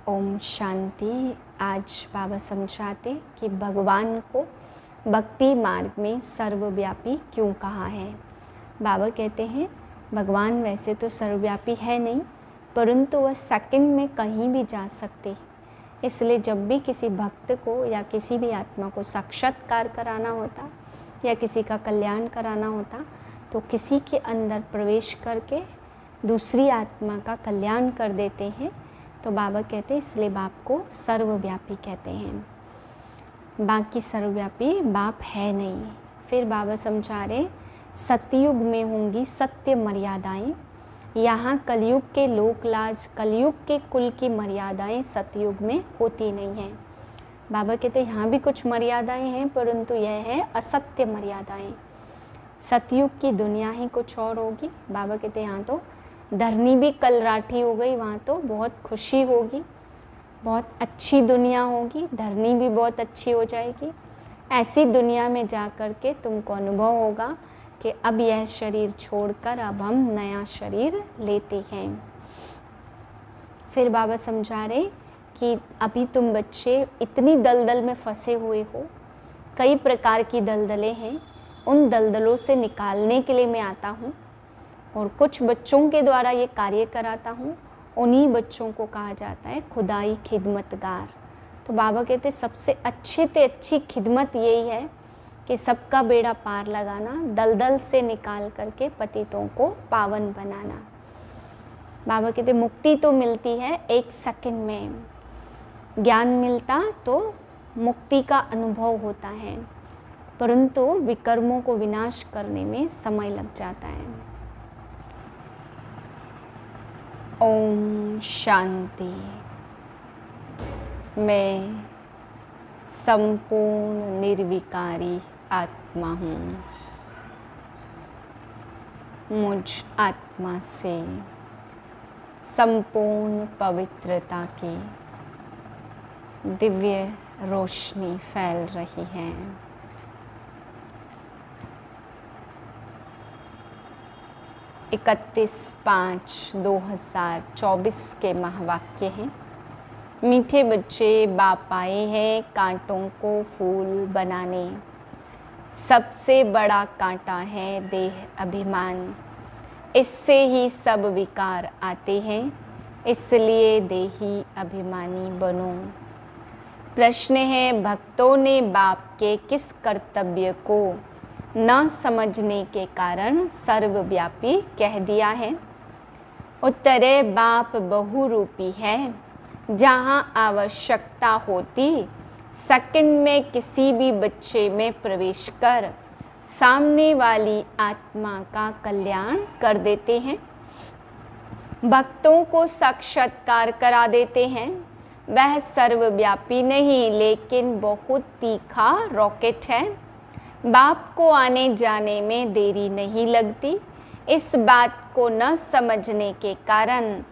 ओम शांति। आज बाबा समझाते कि भगवान को भक्ति मार्ग में सर्वव्यापी क्यों कहा है। बाबा कहते हैं भगवान वैसे तो सर्वव्यापी है नहीं, परंतु वह सेकंड में कहीं भी जा सकते हैं। इसलिए जब भी किसी भक्त को या किसी भी आत्मा को साक्षात्कार कराना होता या किसी का कल्याण कराना होता तो किसी के अंदर प्रवेश करके दूसरी आत्मा का कल्याण कर देते हैं। तो बाबा कहते हैं इसलिए बाप को सर्वव्यापी कहते हैं। बाकी सर्वव्यापी बाप है नहीं। फिर बाबा समझा रहे सतयुग में होंगी सत्य मर्यादाएं। यहाँ कलयुग के लोकलाज कलयुग के कुल की मर्यादाएं सतयुग में होती नहीं हैं। बाबा कहते हैं यहाँ भी कुछ मर्यादाएं हैं, परंतु यह है असत्य मर्यादाएं। सतयुग की दुनिया ही कुछ और होगी। बाबा कहते हैं यहाँ तो धरनी भी कल राठी हो गई, वहाँ तो बहुत खुशी होगी, बहुत अच्छी दुनिया होगी, धरनी भी बहुत अच्छी हो जाएगी। ऐसी दुनिया में जा कर के तुमको अनुभव होगा कि अब यह शरीर छोड़कर अब हम नया शरीर लेते हैं। फिर बाबा समझा रहे कि अभी तुम बच्चे इतनी दलदल में फंसे हुए हो, कई प्रकार की दलदलें हैं, उन दलदलों से निकालने के लिए मैं आता हूँ और कुछ बच्चों के द्वारा ये कार्य कराता हूँ। उन्हीं बच्चों को कहा जाता है खुदाई खिदमतगार। तो बाबा कहते सबसे अच्छी से अच्छी खिदमत यही है कि सबका बेड़ा पार लगाना, दलदल से निकाल करके पतितों को पावन बनाना। बाबा कहते मुक्ति तो मिलती है एक सेकंड में, ज्ञान मिलता तो मुक्ति का अनुभव होता है, परंतु विकर्मों को विनाश करने में समय लग जाता है। ओम शांति। मैं संपूर्ण निर्विकारी आत्मा हूँ। मुझ आत्मा से संपूर्ण पवित्रता की दिव्य रोशनी फैल रही है। 31/5/2024 के महावाक्य हैं। मीठे बच्चे बाप आए हैं कांटों को फूल बनाने। सबसे बड़ा कांटा है देह अभिमान, इससे ही सब विकार आते हैं, इसलिए देही अभिमानी बनो। प्रश्न है भक्तों ने बाप के किस कर्तव्य को न समझने के कारण सर्वव्यापी कह दिया है। उत्तर है बाप बहुरूपी है। जहाँ आवश्यकता होती सेकंड में किसी भी बच्चे में प्रवेश कर सामने वाली आत्मा का कल्याण कर देते हैं, भक्तों को साक्षात्कार करा देते हैं। वह सर्वव्यापी नहीं लेकिन बहुत तीखा रॉकेट है। बाप को आने जाने में देरी नहीं लगती। इस बात को न समझने के कारण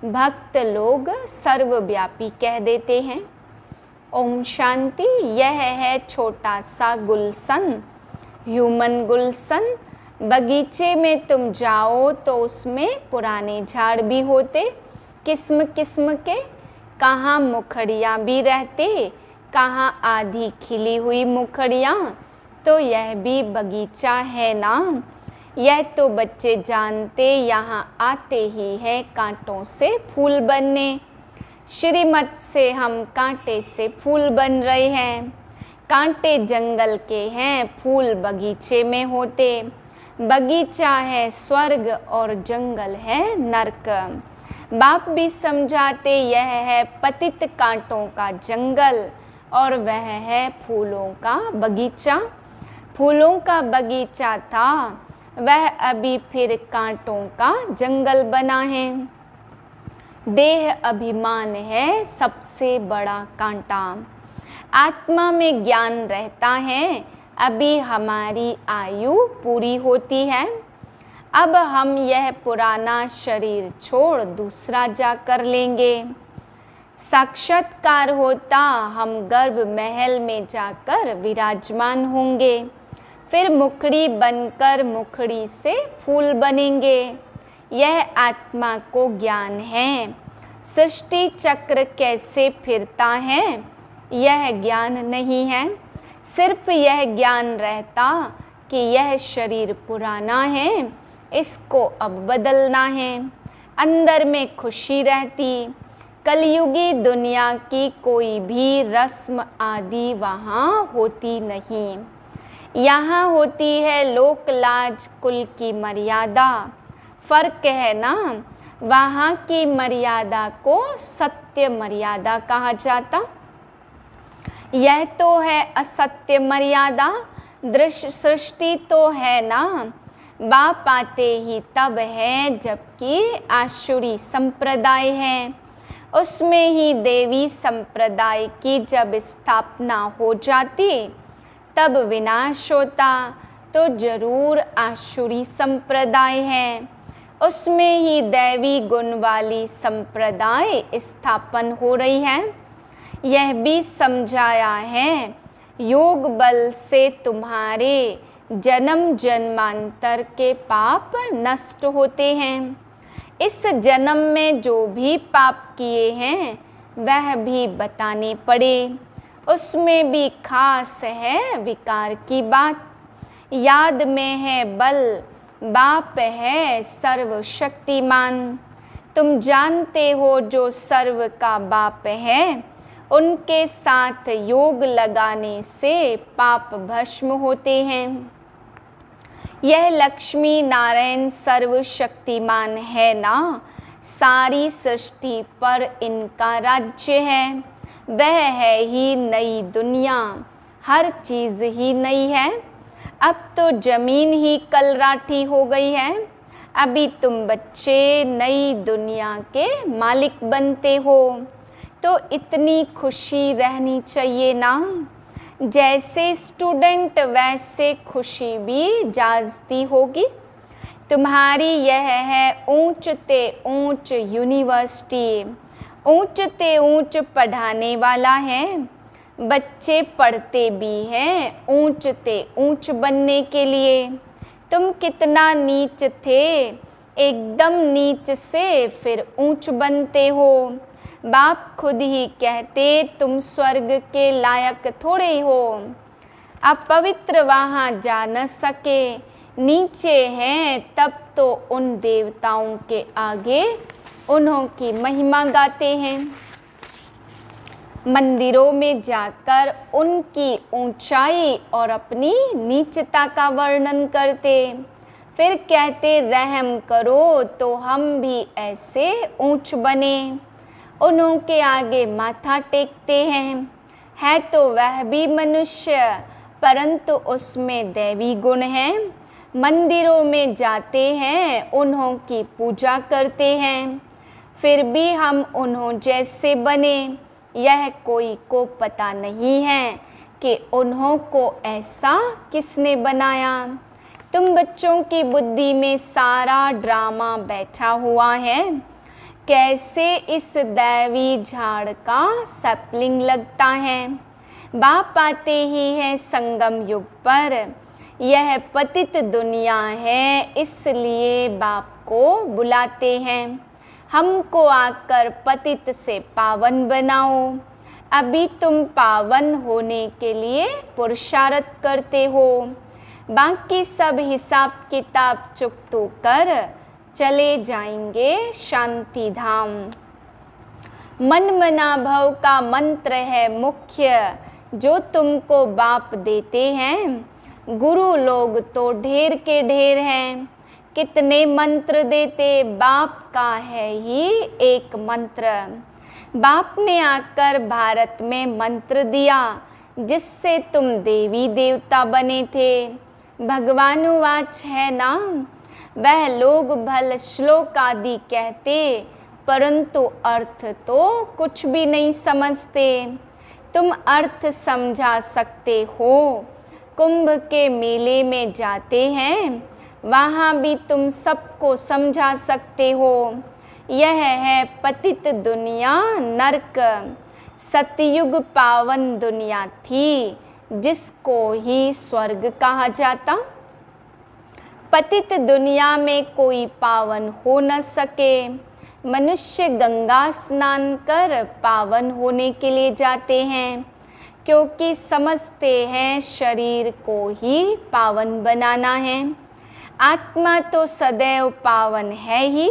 भक्त लोग सर्वव्यापी कह देते हैं। ओम शांति। यह है छोटा सा गुलशन, ह्यूमन गुलशन। बगीचे में तुम जाओ तो उसमें पुराने झाड़ भी होते, किस्म किस्म के। कहाँ मुखड़ियाँ भी रहते, कहाँ आधी खिली हुई मुखड़ियाँ। तो यह भी बगीचा है ना। यह तो बच्चे जानते, यहाँ आते ही है कांटों से फूल बनने। श्रीमत से हम कांटे से फूल बन रहे हैं। कांटे जंगल के हैं, फूल बगीचे में होते। बगीचा है स्वर्ग और जंगल है नरक। बाप भी समझाते यह है पतित कांटों का जंगल और वह है फूलों का बगीचा। फूलों का बगीचा था, वह अभी फिर कांटों का जंगल बना है। देह अभिमान है सबसे बड़ा कांटा। आत्मा में ज्ञान रहता है, अभी हमारी आयु पूरी होती है। अब हम यह पुराना शरीर छोड़ दूसरा जाकर लेंगे। साक्षात्कार होता, हम गर्भ महल में जाकर विराजमान होंगे। फिर मुखड़ी बनकर मुखड़ी से फूल बनेंगे। यह आत्मा को ज्ञान है। सृष्टि चक्र कैसे फिरता है यह ज्ञान नहीं है। सिर्फ यह ज्ञान रहता कि यह शरीर पुराना है, इसको अब बदलना है। अंदर में खुशी रहती। कलयुगी दुनिया की कोई भी रस्म आदि वहाँ होती नहीं। यहाँ होती है लोक लाज कुल की मर्यादा। फर्क है ना, वहाँ की मर्यादा को सत्य मर्यादा कहा जाता। यह तो है असत्य मर्यादा। दृश्य सृष्टि तो है ना, बाप आते ही तब है जबकि आसुरी संप्रदाय है। उसमें ही देवी संप्रदाय की जब स्थापना हो जाती तब विनाश होता। तो जरूर आसुरी संप्रदाय है, उसमें ही दैवी गुण वाली संप्रदाय स्थापन हो रही है। यह भी समझाया है, योग बल से तुम्हारे जन्म जन्मांतर के पाप नष्ट होते हैं। इस जन्म में जो भी पाप किए हैं वह भी बताने पड़े। उसमें भी खास है विकार की बात। याद में है बल, बाप है सर्वशक्तिमान। तुम जानते हो जो सर्व का बाप है, उनके साथ योग लगाने से पाप भस्म होते हैं। यह लक्ष्मी नारायण सर्वशक्तिमान है ना, सारी सृष्टि पर इनका राज्य है। वह है ही नई दुनिया, हर चीज़ ही नई है। अब तो जमीन ही कलराठी हो गई है। अभी तुम बच्चे नई दुनिया के मालिक बनते हो, तो इतनी खुशी रहनी चाहिए ना। जैसे स्टूडेंट वैसे खुशी भी जाजती होगी। तुम्हारी यह है ऊंचते ऊंच यूनिवर्सिटी, ऊंचते ऊंच पढ़ाने वाला है। बच्चे पढ़ते भी हैं ऊंचते ऊंच बनने के लिए। तुम कितना नीच थे, एकदम नीच से फिर ऊंच बनते हो। बाप खुद ही कहते तुम स्वर्ग के लायक थोड़े हो। अपवित्र वहाँ जा न सके, नीचे हैं तब तो उन देवताओं के आगे उन्हों की महिमा गाते हैं। मंदिरों में जाकर उनकी ऊंचाई और अपनी नीचता का वर्णन करते, फिर कहते रहम करो तो हम भी ऐसे ऊंच बने। उन्हों के आगे माथा टेकते हैं। है तो वह भी मनुष्य, परंतु उसमें दैवी गुण हैं। मंदिरों में जाते हैं, उन्हों की पूजा करते हैं, फिर भी हम उन्हों जैसे बने। यह कोई को पता नहीं है कि उन्हों को ऐसा किसने बनाया। तुम बच्चों की बुद्धि में सारा ड्रामा बैठा हुआ है। कैसे इस दैवी झाड़ का सैपलिंग लगता है। बाप आते ही है संगम युग पर। यह पतित दुनिया है, इसलिए बाप को बुलाते हैं। हमको आकर पतित से पावन बनाओ। अभी तुम पावन होने के लिए पुरुषार्थ करते हो। बाकी सब हिसाब किताब चुकतो कर चले जाएंगे शांति धाम। मन मना भव का मंत्र है मुख्य, जो तुमको बाप देते हैं। गुरु लोग तो ढेर के ढेर हैं, कितने मंत्र देते, बाप का है ही एक मंत्र। बाप ने आकर भारत में मंत्र दिया, जिससे तुम देवी देवता बने थे। भगवानुवाच है ना। वह लोग भल श्लोक आदि कहते, परंतु अर्थ तो कुछ भी नहीं समझते। तुम अर्थ समझा सकते हो। कुंभ के मेले में जाते हैं, वहाँ भी तुम सबको समझा सकते हो। यह है पतित दुनिया नरक। सतयुग पावन दुनिया थी, जिसको ही स्वर्ग कहा जाता। पतित दुनिया में कोई पावन हो न सके। मनुष्य गंगा स्नान कर पावन होने के लिए जाते हैं, क्योंकि समझते हैं शरीर को ही पावन बनाना है। आत्मा तो सदैव पावन है ही,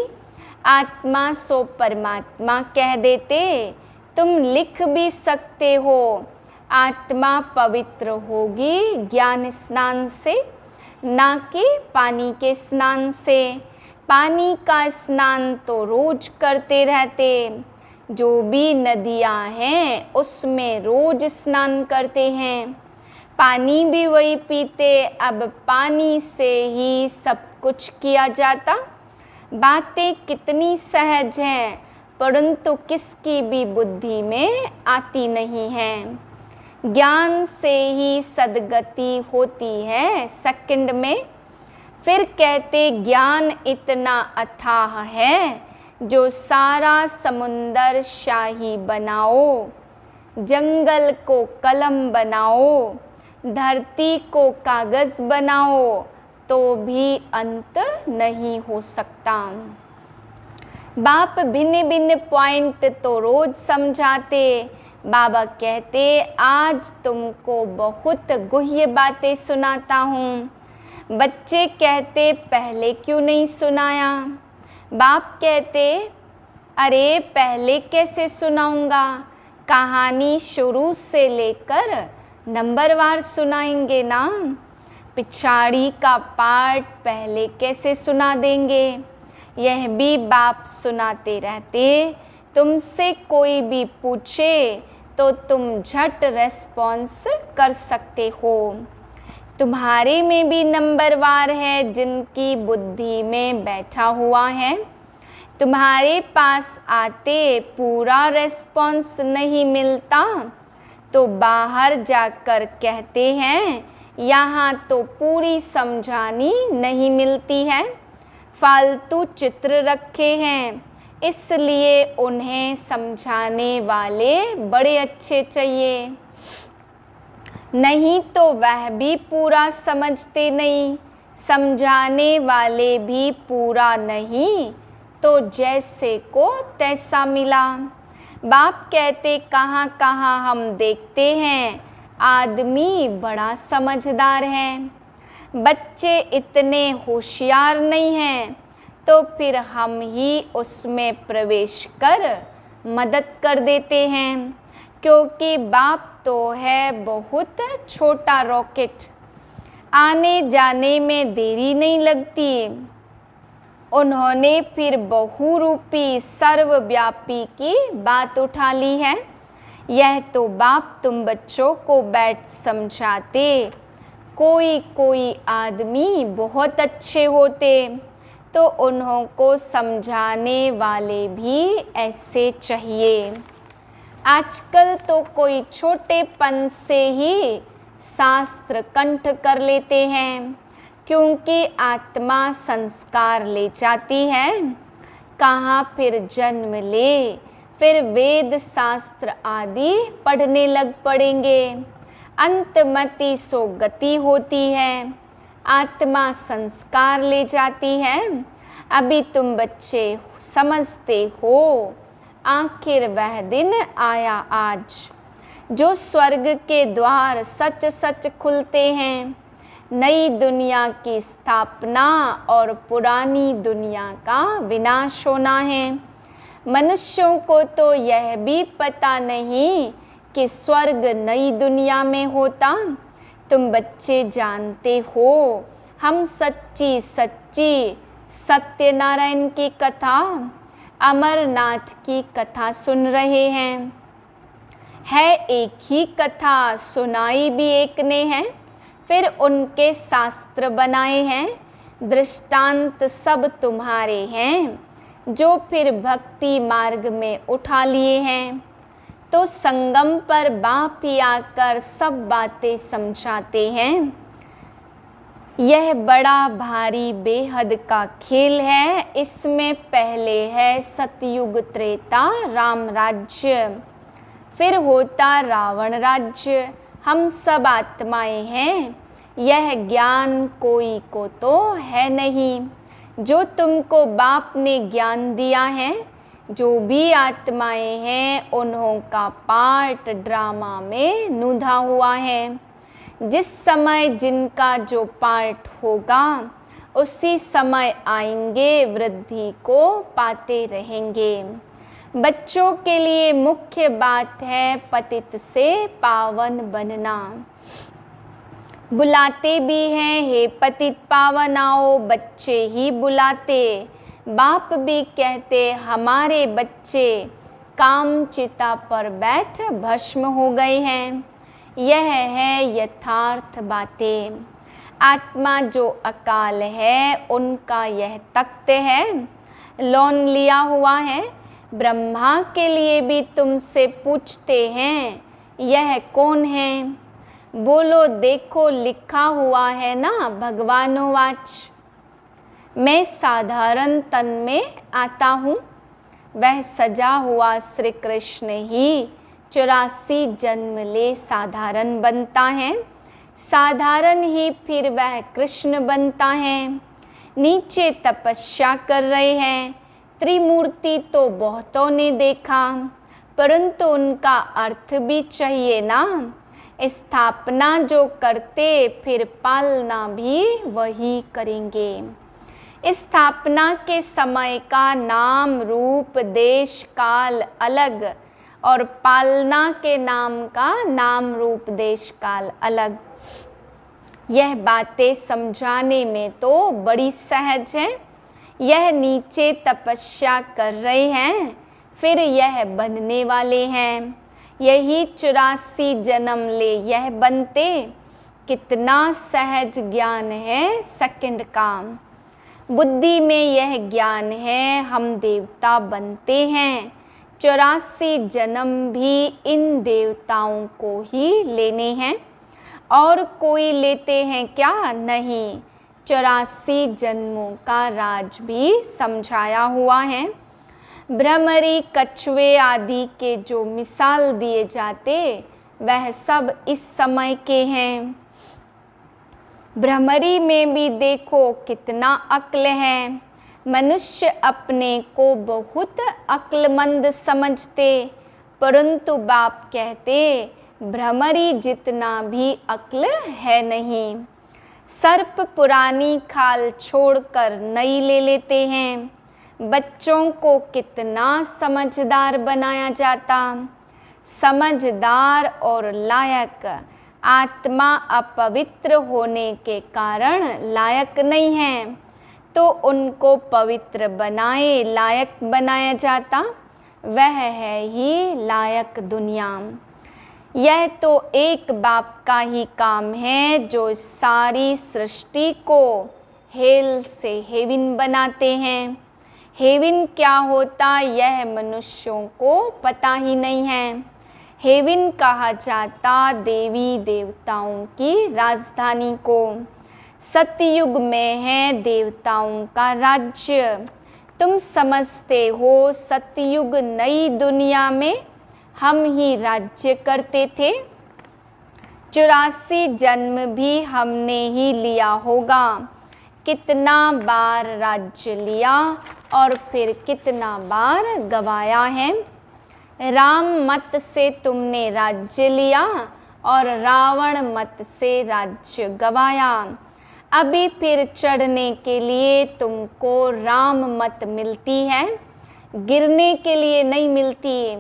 आत्मा सो परमात्मा कह देते। तुम लिख भी सकते हो, आत्मा पवित्र होगी ज्ञान स्नान से, ना कि पानी के स्नान से। पानी का स्नान तो रोज करते रहते, जो भी नदियाँ हैं उसमें रोज स्नान करते हैं, पानी भी वही पीते। अब पानी से ही सब कुछ किया जाता। बातें कितनी सहज हैं, परंतु किसकी भी बुद्धि में आती नहीं है। ज्ञान से ही सद्गति होती है सेकंड में। फिर कहते ज्ञान इतना अथाह है, जो सारा समुंदर शाही बनाओ, जंगल को कलम बनाओ, धरती को कागज़ बनाओ, तो भी अंत नहीं हो सकता। बाप भिन्न भिन्न पॉइंट तो रोज समझाते। बाबा कहते आज तुमको बहुत गुह्य बातें सुनाता हूँ। बच्चे कहते पहले क्यों नहीं सुनाया। बाप कहते अरे पहले कैसे सुनाऊंगा, कहानी शुरू से लेकर नंबरवार सुनाएंगे ना। पिछाड़ी का पार्ट पहले कैसे सुना देंगे। यह भी बाप सुनाते रहते। तुमसे कोई भी पूछे तो तुम झट रेस्पॉन्स कर सकते हो। तुम्हारे में भी नंबरवार है जिनकी बुद्धि में बैठा हुआ है। तुम्हारे पास आते पूरा रेस्पॉन्स नहीं मिलता तो बाहर जाकर कहते हैं यहाँ तो पूरी समझानी नहीं मिलती है। फालतू चित्र रखे हैं, इसलिए उन्हें समझाने वाले बड़े अच्छे चाहिए, नहीं तो वह भी पूरा समझते नहीं। समझाने वाले भी पूरा नहीं तो जैसे को तैसा मिला। बाप कहते कहाँ कहाँ हम देखते हैं आदमी बड़ा समझदार है, बच्चे इतने होशियार नहीं हैं, तो फिर हम ही उसमें प्रवेश कर मदद कर देते हैं। क्योंकि बाप तो है बहुत छोटा रॉकेट, आने जाने में देरी नहीं लगती। उन्होंने फिर बहुरूपी सर्वव्यापी की बात उठा ली है। यह तो बाप तुम बच्चों को बैठ समझाते। कोई कोई आदमी बहुत अच्छे होते तो उन्हों को समझाने वाले भी ऐसे चाहिए। आजकल तो कोई छोटेपन से ही शास्त्र कंठ कर लेते हैं, क्योंकि आत्मा संस्कार ले जाती है। कहाँ फिर जन्म ले, फिर वेद शास्त्र आदि पढ़ने लग पड़ेंगे। अंतमति सो गति होती है, आत्मा संस्कार ले जाती है। अभी तुम बच्चे समझते हो, आखिर वह दिन आया आज जो स्वर्ग के द्वार सच सच खुलते हैं। नई दुनिया की स्थापना और पुरानी दुनिया का विनाश होना है। मनुष्यों को तो यह भी पता नहीं कि स्वर्ग नई दुनिया में होता। तुम बच्चे जानते हो, हम सच्ची सच्ची सत्यनारायण की कथा, अमरनाथ की कथा सुन रहे हैं। है एक ही कथा, सुनाई भी एक ने है, फिर उनके शास्त्र बनाए हैं। दृष्टांत सब तुम्हारे हैं, जो फिर भक्ति मार्ग में उठा लिए हैं। तो संगम पर बाप ही आकर सब बातें समझाते हैं। यह बड़ा भारी बेहद का खेल है। इसमें पहले है सतयुग त्रेता राम राज्य, फिर होता रावण राज्य। हम सब आत्माएं हैं। यह ज्ञान कोई को तो है नहीं। जो तुमको बाप ने ज्ञान दिया है, जो भी आत्माएं हैं उन्हों का पार्ट ड्रामा में नुधा हुआ है। जिस समय जिनका जो पार्ट होगा उसी समय आएंगे, वृद्धि को पाते रहेंगे। बच्चों के लिए मुख्य बात है पतित से पावन बनना। बुलाते भी हैं, हे पतित पावन आओ, बच्चे ही बुलाते। बाप भी कहते हमारे बच्चे काम चिता पर बैठ भस्म हो गए हैं। यह है यथार्थ बातें। आत्मा जो अकाल है उनका यह तख्त है, लोन लिया हुआ है। ब्रह्मा के लिए भी तुमसे पूछते हैं यह कौन है। बोलो देखो लिखा हुआ है ना भगवानोवाच। मैं साधारण तन में आता हूँ, वह सजा हुआ श्री कृष्ण ही 84 जन्म ले साधारण बनता है। साधारण ही फिर वह कृष्ण बनता है। नीचे तपस्या कर रहे हैं। त्रिमूर्ति तो बहुतों ने देखा, परंतु उनका अर्थ भी चाहिए ना। स्थापना जो करते फिर पालना भी वही करेंगे। स्थापना के समय का नाम रूप देश काल अलग और पालना के नाम का नाम रूप देश काल अलग। यह बातें समझाने में तो बड़ी सहज है। यह नीचे तपस्या कर रहे हैं, फिर यह बनने वाले हैं। यही 84 जन्म ले यह बनते। कितना सहज ज्ञान है सेकंड का। बुद्धि में यह ज्ञान है हम देवता बनते हैं। 84 जन्म भी इन देवताओं को ही लेने हैं, और कोई लेते हैं क्या? नहीं। 84 जन्मों का राज भी समझाया हुआ है। भ्रमरी, कछुए आदि के जो मिसाल दिए जाते वह सब इस समय के हैं। भ्रमरी में भी देखो कितना अक्ल है। मनुष्य अपने को बहुत अक्लमंद समझते, परंतु बाप कहते भ्रमरी जितना भी अक्ल है नहीं। सर्प पुरानी खाल छोड़कर नई ले लेते हैं। बच्चों को कितना समझदार बनाया जाता। समझदार और लायक। आत्मा अपवित्र होने के कारण लायक नहीं है, तो उनको पवित्र बनाए लायक बनाया जाता। वह है ही लायक दुनिया। यह तो एक बाप का ही काम है जो सारी सृष्टि को हेल से हेविन बनाते हैं। हेविन क्या होता यह मनुष्यों को पता ही नहीं है। हेविन कहा जाता देवी देवताओं की राजधानी को। सतयुग में है देवताओं का राज्य। तुम समझते हो सतयुग नई दुनिया में हम ही राज्य करते थे। 84 जन्म भी हमने ही लिया होगा। कितना बार राज्य लिया और फिर कितना बार गवाया है। राम मत से तुमने राज्य लिया और रावण मत से राज्य गवाया। अभी फिर चढ़ने के लिए तुमको राम मत मिलती है, गिरने के लिए नहीं मिलती।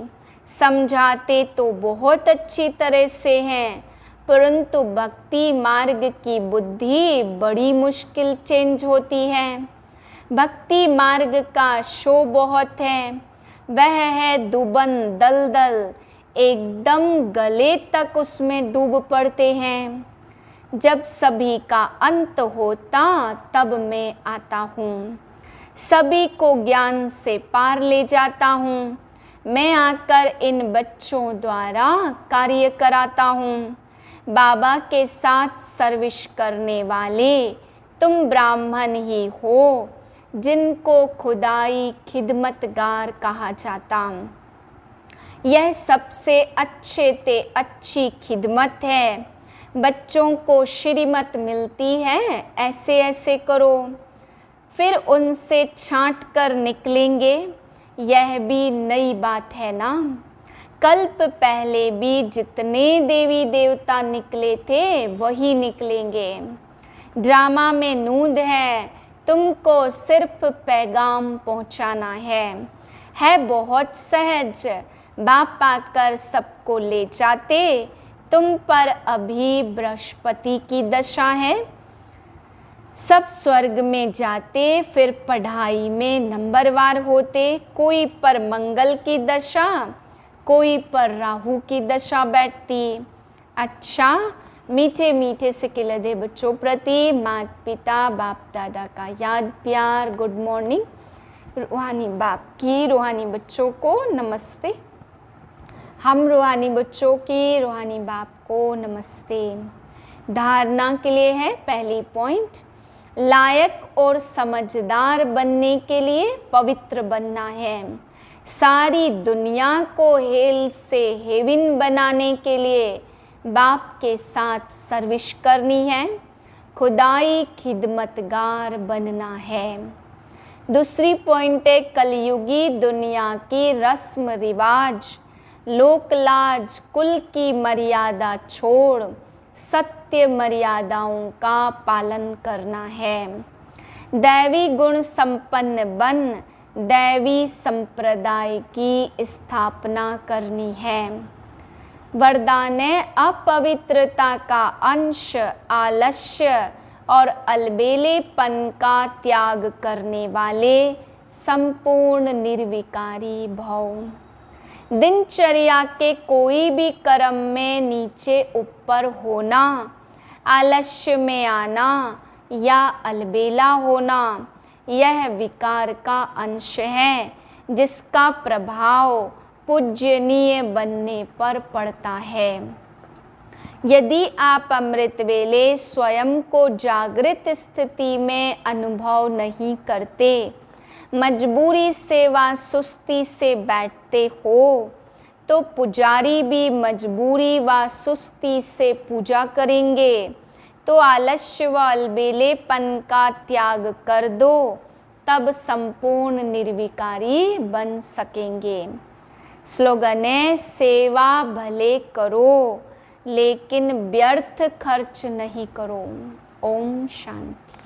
समझाते तो बहुत अच्छी तरह से हैं, परंतु भक्ति मार्ग की बुद्धि बड़ी मुश्किल चेंज होती है। भक्ति मार्ग का शो बहुत है। वह है दुबन दलदल, एकदम गले तक उसमें डूब पड़ते हैं। जब सभी का अंत होता तब मैं आता हूँ। सभी को ज्ञान से पार ले जाता हूँ। मैं आकर इन बच्चों द्वारा कार्य कराता हूँ। बाबा के साथ सर्विस करने वाले तुम ब्राह्मण ही हो, जिनको खुदाई खिदमतगार कहा जाता। यह सबसे अच्छे ते अच्छी खिदमत है। बच्चों को श्रीमत मिलती है, ऐसे ऐसे करो, फिर उनसे छांट कर निकलेंगे। यह भी नई बात है ना। कल्प पहले भी जितने देवी देवता निकले थे वही निकलेंगे। ड्रामा में नूंद है, तुमको सिर्फ पैगाम पहुंचाना है बहुत सहज। बाप आकर सबको ले जाते, तुम पर अभी बृहस्पति की दशा है। सब स्वर्ग में जाते, फिर पढ़ाई में नंबरवार होते। कोई पर मंगल की दशा, कोई पर राहु की दशा बैठती। अच्छा, मीठे मीठे से खिलते बच्चों प्रति माता पिता बाप दादा का याद प्यार गुड मॉर्निंग। रूहानी बाप की रूहानी बच्चों को नमस्ते। हम रूहानी बच्चों की रूहानी बाप को नमस्ते। धारणा के लिए है पहली पॉइंट, लायक और समझदार बनने के लिए पवित्र बनना है। सारी दुनिया को हेल से हेवन बनाने के लिए बाप के साथ सर्विस करनी है। खुदाई खिदमतगार बनना है। दूसरी पॉइंट है, कलयुगी दुनिया की रस्म रिवाज, लोक लाज, कुल की मर्यादा छोड़ सत्य मर्यादाओं का पालन करना है। दैवी गुण संपन्न बन दैवी संप्रदाय की स्थापना करनी है। वरदान है, अपवित्रता का अंश, आलस्य और अलबेलेपन का त्याग करने वाले संपूर्ण निर्विकारी भाव। दिनचर्या के कोई भी कर्म में नीचे ऊपर होना, आलस्य में आना या अलबेला होना, यह विकार का अंश है जिसका प्रभाव पूजनीय बनने पर पड़ता है। यदि आप अमृत वेले स्वयं को जागृत स्थिति में अनुभव नहीं करते, मजबूरी से व सुस्ती से बैठते हो, तो पुजारी भी मजबूरी व सुस्ती से पूजा करेंगे। तो आलस्य व अलबेलेपन का त्याग कर दो, तब संपूर्ण निर्विकारी बन सकेंगे। स्लोगन है, सेवा भले करो लेकिन व्यर्थ खर्च नहीं करो। ओम शांति।